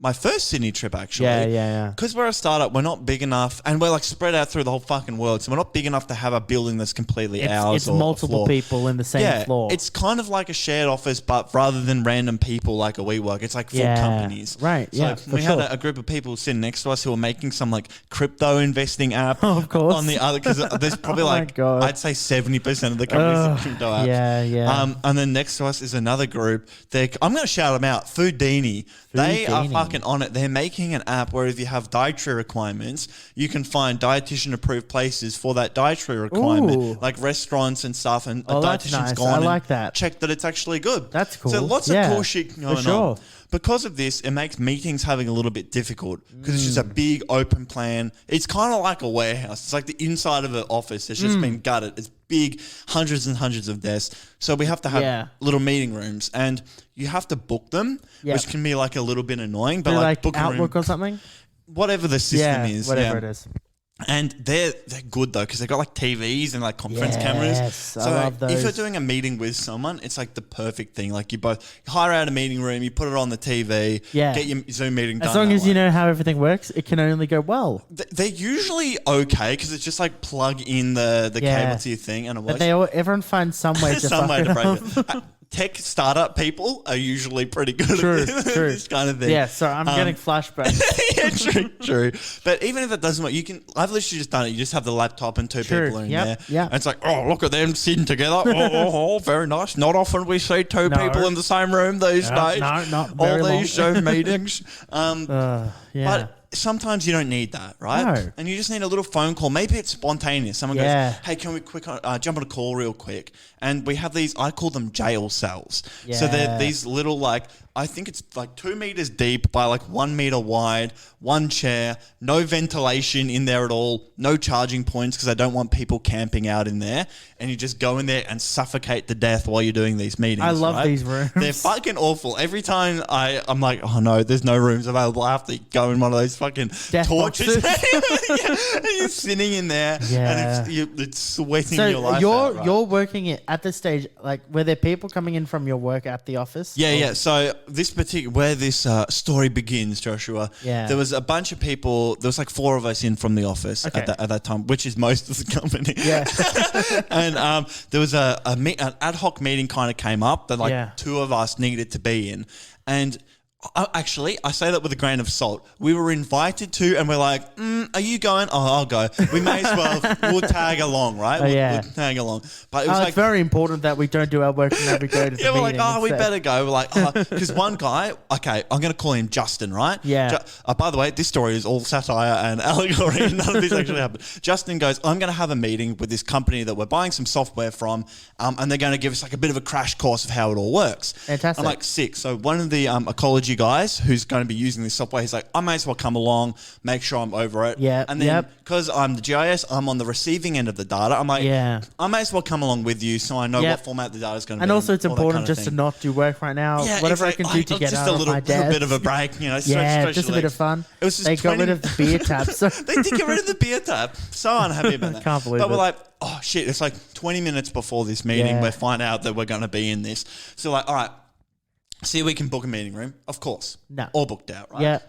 my first Sydney trip, actually. Yeah. Because we're a startup, we're not big enough, and we're like spread out through the whole fucking world. So we're not big enough to have a building that's completely ours. It's multiple people in the same floor. It's kind of like a shared office, but rather than random people like a WeWork, it's like full companies. Right. So we had a group of people sitting next to us who were making some like crypto investing app. Of course. On the other, because there's probably I'd say 70% of the companies are crypto apps. Yeah. And then next to us is another group. I'm going to shout them out. Foodini. They are fucking on it. They're making an app where if you have dietary requirements, you can find dietitian approved places for that dietary requirement, like restaurants and stuff. And a dietitian's gone I like that. Check that it's actually good. That's cool. So lots of cool shit going on. because of this, it makes meetings having a little bit difficult because it's just a big open plan. It's kind of like a warehouse. It's like the inside of an office that's just been gutted. It's big, hundreds and hundreds of desks. So we have to have little meeting rooms, and you have to book them, which can be like a little bit annoying. But like book Outlook or something? Whatever the system is. Whatever it is. And they're good though because they've got like TVs and like conference cameras. So I love those. If you're doing a meeting with someone, it's like the perfect thing. Like you both hire out a meeting room, you put it on the TV, get your Zoom meeting done. As long as you know how everything works, it can only go well. They're usually okay because it's just like plug in the cable to your thing and it works. But everyone finds some way to some way to break it. it. Tech startup people are usually pretty good at this kind of thing. Yeah, so I'm getting flashbacks. True. But even if it doesn't work, I've literally just done it. You just have the laptop and two people in there. Yeah. And it's like, oh, look at them sitting together. Oh, very nice. Not often we see two people in the same room these days. No, not very all long. these Zoom meetings. But sometimes you don't need that, right? No. And you just need a little phone call. Maybe it's spontaneous. Someone goes, hey, can we jump on a call real quick? And we have these, I call them jail cells. Yeah. So they're these little I think it's like 2 meters deep by like 1 meter wide, one chair, no ventilation in there at all, no charging points because I don't want people camping out in there. And you just go in there and suffocate to death while you're doing these meetings. I love these rooms. They're fucking awful. Every time I'm like, oh no, there's no rooms available. I have to go in one of those fucking Death torches. boxes. And you're sitting in there and it's sweating your life out. Right? You're working at this stage, like, were there people coming in from your work at the office? Yeah. So where this story begins, Joshua, there was a bunch of people. There was like 4 of us in from the office at that time, which is most of the company. Yeah. And there was an ad hoc meeting kind of came up that 2 of us needed to be in. And actually, I say that with a grain of salt. We were invited to, and we're like, are you going? Oh, I'll go. We may as well, we'll tag along, right? We'll tag along. But it was it's very important that we don't do our work and that we go to the we're meeting. like, we better go. We're like, because one guy, okay, I'm going to call him Justin, right? Yeah. By the way, this story is all satire and allegory. None of this actually happened. Justin goes, I'm going to have a meeting with this company that we're buying some software from, and they're going to give us like a bit of a crash course of how it all works. Fantastic. I'm like, sick. So one of the ecology guys who's going to be using this software, he's like, I may as well come along, make sure I'm over it. Yeah. And then because I'm the GIS, I'm on the receiving end of the data. I'm like, I may as well come along with you so I know what format the data is going to be. And also it's important just to not do work right now. Whatever I can do to get out of my desk. Just a little bit of a break, just a bit of fun. It was just they got rid of the beer tap. So they did get rid of the beer tap. So unhappy about that. Can't believe it. But we're like, oh shit, it's like 20 minutes before this meeting. We find out that we're going to be in this. So like, all right, see, we can book a meeting room. Of course. No. All booked out, right? Yeah.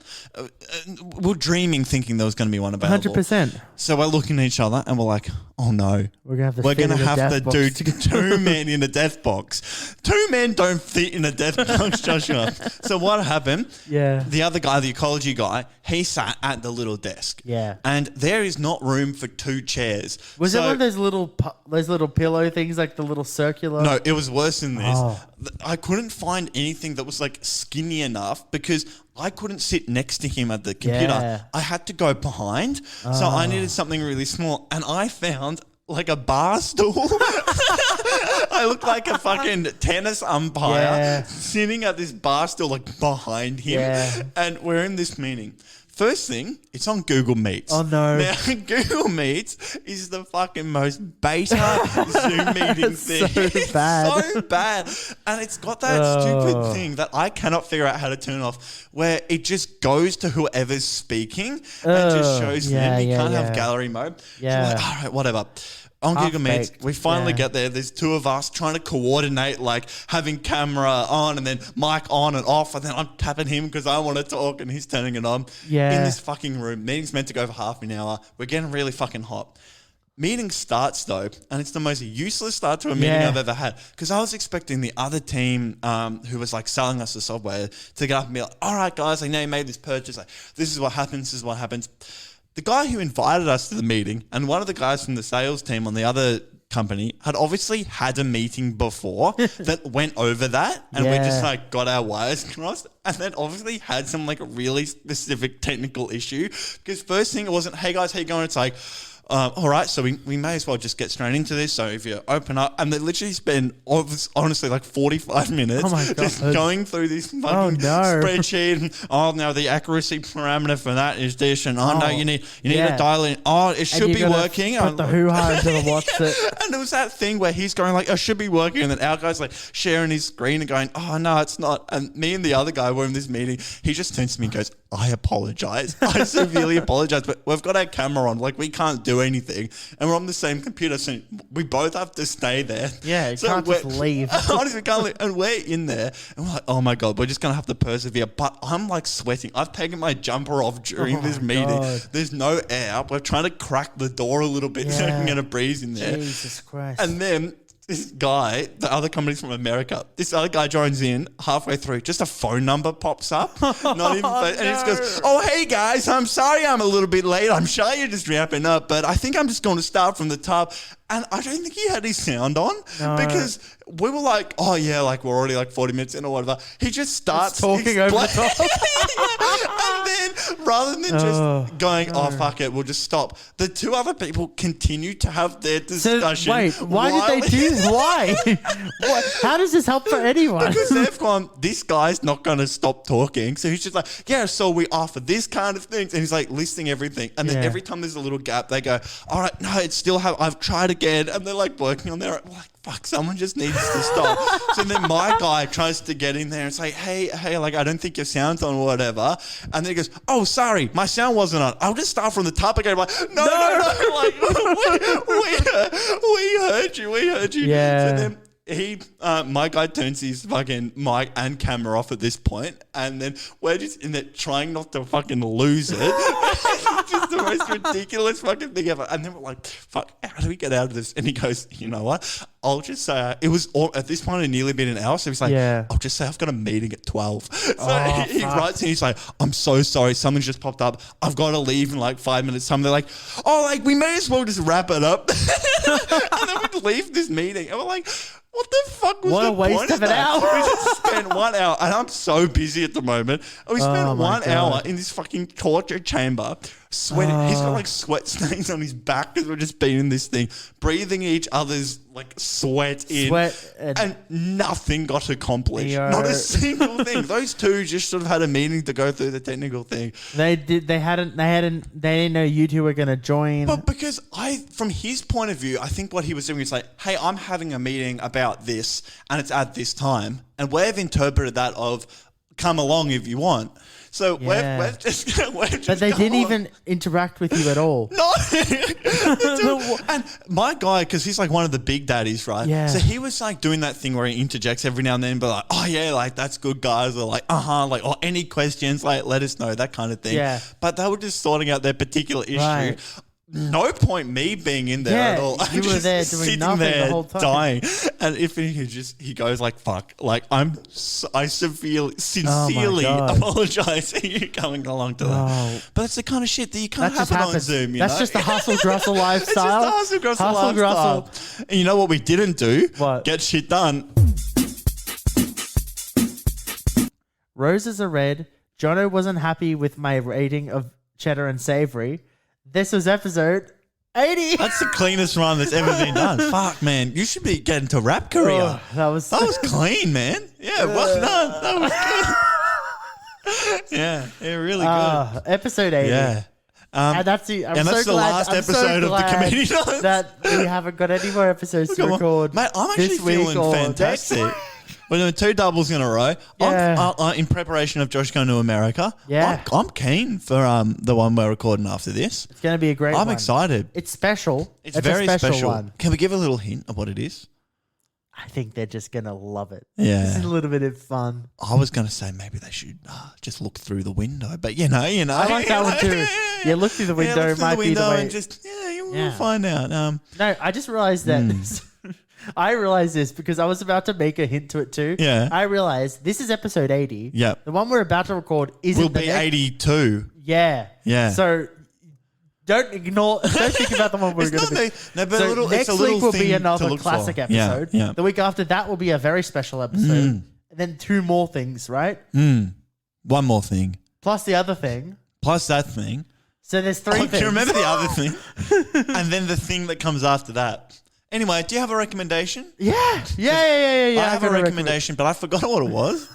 We're dreaming thinking there was going to be one available. 100%. So we're looking at each other and we're like, oh no. We're going to have to do 2 men in a death box. 2 men don't fit in a death box, Joshua. So what happened? Yeah. The other guy, the ecology guy, he sat at the little desk. Yeah. And there is not room for 2 chairs. Was it one of those little pillow things, like the little circular? No, it was worse than this. Oh. I couldn't find anything that was like skinny enough because I couldn't sit next to him at the computer. Yeah. I had to go behind. So I needed something really small. And I found like a bar stool. I looked like a fucking tennis umpire sitting at this bar stool like behind him. Yeah. And we're in this meeting. First thing, it's on Google Meets. Oh, no. Now, Google Meets is the fucking most beta Zoom meeting thing. So bad. So bad. And it's got that stupid thing that I cannot figure out how to turn off where it just goes to whoever's speaking and just shows them. You can't have gallery mode. Yeah. So like, all right, whatever. On Google Meets, we finally get there. There's 2 of us trying to coordinate, like having camera on and then mic on and off. And then I'm tapping him because I want to talk and he's turning it on. Yeah. In this fucking room. Meeting's meant to go for half an hour. We're getting really fucking hot. Meeting starts though, and it's the most useless start to a meeting I've ever had. Because I was expecting the other team who was like selling us the software to get up and be like, all right, guys, I know you made this purchase. Like, this is what happens. This is what happens. The guy who invited us to the meeting and one of the guys from the sales team on the other company had obviously had a meeting before that went over that and we just like got our wires crossed and then obviously had some like really specific technical issue because first thing it wasn't, hey guys, how you going? It's like, all right, so we may as well just get straight into this. So if you open up, and they literally spend honestly like 45 minutes just going through this fucking spreadsheet. And, now the accuracy parameter for that is this, and no, you need to dial in. Oh, it should be working. Put the hoo-ha into the what's it. And there was that thing where he's going like, "I should be working," and then our guy's like sharing his screen and going, "Oh no, it's not." And me and the other guy were in this meeting. He just turns to me and goes, "I apologize. I severely apologize, but we've got our camera on. Like, we can't do anything, and we're on the same computer, so we both have to stay there." Yeah, you can't just leave. Honestly, we can't leave. And we're in there, and we're like, "Oh my god, we're just gonna have to persevere." But I'm like sweating. I've taken my jumper off during this meeting. God. There's no air. We're trying to crack the door a little bit so I can get a breeze in there. Jesus Christ! And then this guy, the other company's from America, this other guy joins in halfway through. Just a phone number pops up. Not even, and he just goes, "Oh, hey guys, I'm sorry I'm a little bit late. I'm sure you're just wrapping up, but I think I'm just going to start from the top." And I don't think he had his sound on because we were like, "Oh yeah, like we're already like 40 minutes in or whatever." He just starts talking over the top. And then rather than just going, "Oh fuck it, we'll just stop," the two other people continue to have their discussion. So, wait, why did they do? Why? How does this help for anyone? Because they've gone, this guy's not going to stop talking. So he's just like, "Yeah, so we offer this kind of things," and he's like listing everything. And then every time there's a little gap, they go, "All right, no, it's still I've tried again," and they're like working on their like, fuck, someone just needs to stop. So then my guy tries to get in there and say, hey, like, I don't think your sound's on or whatever. And then he goes, "Oh, sorry, my sound wasn't on. I'll just start from the top again." I'm like, no. Like, we heard you. Yeah. So then my guy turns his fucking mic and camera off at this point, and then we're just in there trying not to fucking lose it. It's just the most ridiculous fucking thing ever. And then we're like, "Fuck, how do we get out of this?" And he goes, "You know what? I'll just say it was at this point it nearly been an hour." So he's like, "I'll just say I've got a meeting at 12." So he writes and he's like, "I'm so sorry, something's just popped up. I've got to leave in like 5 minutes." They're like, "Oh, like we may as well just wrap it up." And then we'd leave this meeting, and we're like, what the fuck was the point of that? We just spent 1 hour, and I'm so busy at the moment. We spent 1 hour in this fucking torture chamber, sweating. He's got like sweat stains on his back because we're just being in this thing, breathing each other's like sweat in, and nothing got accomplished. Not a single thing. Those two just sort of had a meeting to go through the technical thing. They didn't know you two were going to join. But because from his point of view, I think what he was doing is like, "Hey, I'm having a meeting about this, and it's at this time," and we've interpreted that of "come along if you want." So we've just but they didn't even interact with you at all. No. And my guy, because he's like one of the big daddies, right? Yeah. So he was like doing that thing where he interjects every now and then, but like, "Oh yeah, like that's good, guys," or like, like, "or any questions, like let us know," that kind of thing. Yeah. But they were just sorting out their particular issue. Right. No point me being in there at all. You were there doing nothing the whole time, dying. And if he goes like, "Fuck," like I sincerely apologize for you coming along to that. But that's the kind of shit that you can't happen on Zoom. That's just the hustle grussle lifestyle. It's just the hustle grussle lifestyle. And you know what we didn't do? What? Get shit done. Roses are red. Jono wasn't happy with my rating of cheddar and savory. This was episode 80. That's the cleanest run that's ever been done. Fuck, man. You should be getting to rap career. That was clean, man. Yeah, well done. That was good. Yeah, really good. Episode 80. Yeah. And that's the last episode of the Comedy Nights. That we haven't got any more episodes to record. Mate, I'm actually feeling fantastic. We're doing 2 doubles in a row. Yeah. I'm in preparation of Josh going to America. Yeah. I'm keen for the one we're recording after this. It's going to be a great one. I'm excited. It's special. It's very a special one. Can we give a little hint of what it is? I think they're just going to love it. Yeah. This is a little bit of fun. I was going to say maybe they should just look through the window, but you know. I like that one too. Yeah, look through the window. Look through might the window be the way. And just, we'll find out. No, I just realized that I realized this because I was about to make a hint to it too. Yeah. I realized this is episode 80. Yeah. The one we're about to record will be 82. Yeah. Yeah. So don't think about the one we're going to be. Next week will be another classic episode. Yeah. The week after that will be a very special episode. And then 2 more things, right? One more thing. Plus the other thing. Plus that thing. So there's three Do things. you remember the other thing? And then the thing that comes after that. Anyway, do you have a recommendation? Yeah. I have got a recommendation, but I forgot what it was.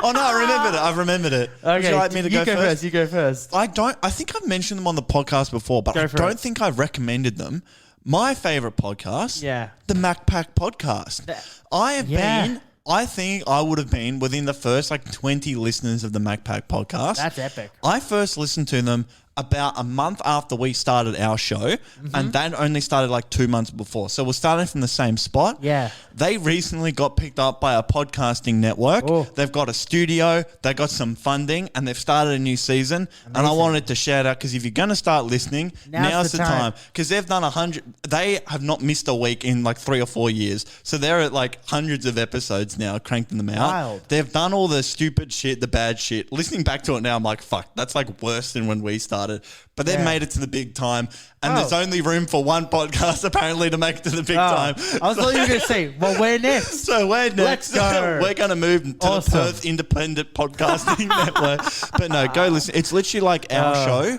Oh no, I remembered it. I've remembered it. Okay, Would you like me to go first? You go first. I think I've mentioned them on the podcast before, but I don't think I've recommended them. My favorite podcast, the MacPack podcast. I think I would have been within the first 20 listeners of the MacPack podcast. That's epic. I first listened to them about a month after we started our show, and that only started 2 months before. So we're starting from the same spot. Yeah. They recently got picked up by a podcasting network. Oh. They've got a studio, they got some funding, and they've started a new season. Amazing. And I wanted to shout out because if you're going to start listening, now's the time. Because they've done 100, they have not missed a week in 3 or 4 years. So they're at hundreds of episodes now, cranking them out. Wild. They've done all the stupid shit, the bad shit. Listening back to it now, I'm like, fuck, that's worse than when we started. But they've made it to the big time, and there's only room for one podcast apparently to make it to the big time. I was thought you were going to say, well, we're next. So we're next. Let's go. We're going to move to the Perth Independent Podcasting Network. But no, go listen. It's literally like our show,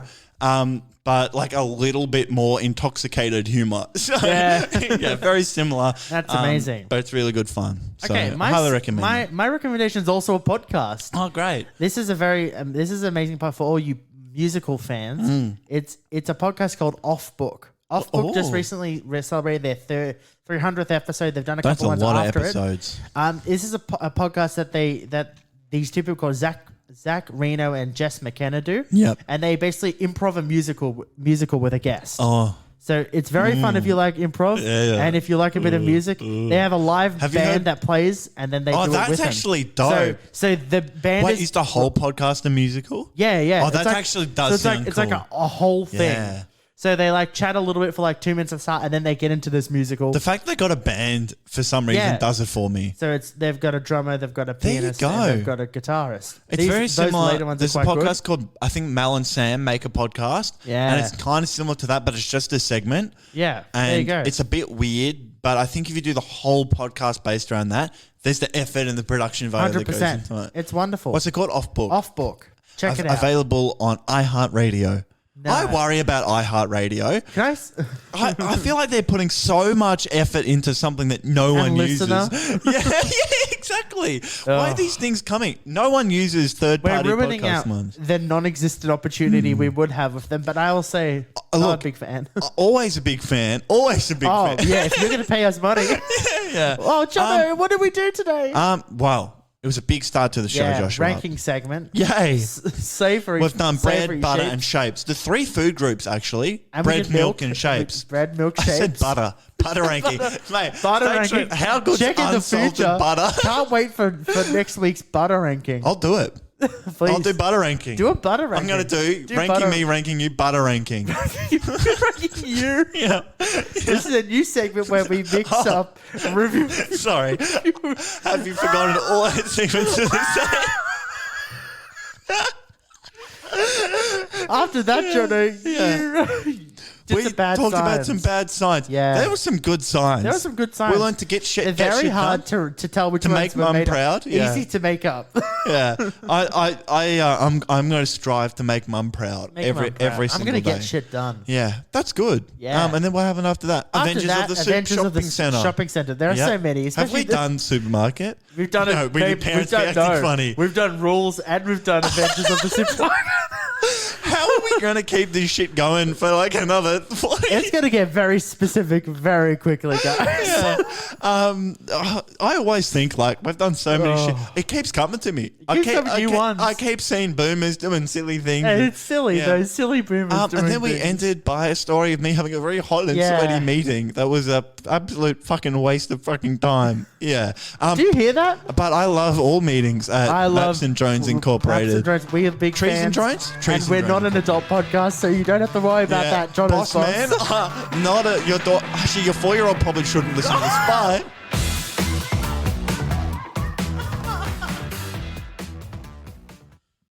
but a little bit more intoxicated humor. So, yeah, very similar. That's amazing. But it's really good fun. So Okay, I highly recommend it. my recommendation is also a podcast. Oh, great. This is a very this is an amazing part for all you musical fans. It's a podcast called Off Book. Off Book just recently celebrated their 300th episode. They've done a couple ones after it. That's a lot of episodes. This is a podcast that these two people called Zach Reno and Jess McKenna do. Yep. And they basically improv a musical with a guest. Oh. So it's very fun if you like improv and if you like a bit of music. They have a live band that plays and then they do it with them. Oh, that's actually dope. So the band is the whole podcast a musical? Yeah. Oh, that actually does sound It's cool. like a whole thing. Yeah. So they chat a little bit for 2 minutes of start and then they get into this musical. The fact they got a band for some reason does it for me. So they've got a drummer, they've got a pianist, and they've got a guitarist. It's very similar. Later ones There's a podcast called, I think Mal and Sam make a podcast. Yeah. And it's kind of similar to that, but it's just a segment. Yeah. And there you go. it's a bit weird, but I think if you do the whole podcast based around that, there's the effort and the production value that goes into it. It's wonderful. What's it called? Off Book. Off Book. Check it out. Available on iHeartRadio. No. I worry about iHeartRadio. Can I feel like they're putting so much effort into something that no one uses. Yeah, exactly. Why are these things coming? No one uses third-party We're ruining podcast out ones. the non-existent opportunity we would have with them, but I will say I'm a big fan. Always a big fan. Always a big fan. Oh, yeah, if you're going to pay us money. Yeah. Oh, Jono, what did we do today? Wow. It was a big start to the show, Joshua. Ranking segment. Yay. Savory. We've done bread, butter, and shapes. The three food groups, actually. And bread, milk, and shapes. Bread, milk, shapes. I said butter. Butter ranking. Mate, butter ranking. How good's Check in the unsalted future. butter? Can't wait for next week's butter ranking. I'll do it. Please. I'll do butter ranking. Do a butter ranking. I'm going to do ranking me, ranking you, butter ranking. Ranking you? Yeah. This is a new segment where we mix up review. Sorry. Have you forgotten all our segments to this day? After that, Jono, you we talked about some bad signs. Yeah. There were some good signs. There were some good signs. We learned to get shit. They're very shit hard done. to tell which To ones make were mum made proud, up. yeah. Easy to make up. Yeah, I'm going to strive to make mum proud every single day. I'm going to get shit done. Yeah, that's good. Yeah. And then what happened after that? Avengers of the Shopping Centre. There are so many. Have we done supermarket? We've done no, it. Your parents be acting funny. We've done rules and we've done Avengers of the Supermarket. How are we going to keep this shit going for another 40? It's going to get very specific very quickly, guys. Yeah. I always think we've done so many shit. It keeps coming to me. I keep seeing boomers doing silly things. And it's silly, those silly boomers doing and then we ended by a story of me having a very hot and sweaty meeting that was a absolute fucking waste of fucking time. Yeah. Do you hear that? But I love all meetings at Maps and Drones Incorporated. We are big Trees fans. and Drones? And we're not an adult podcast, so you don't have to worry about that, Jono's boss man. Not your daughter. Actually, your 4-year-old probably shouldn't listen to this. Bye.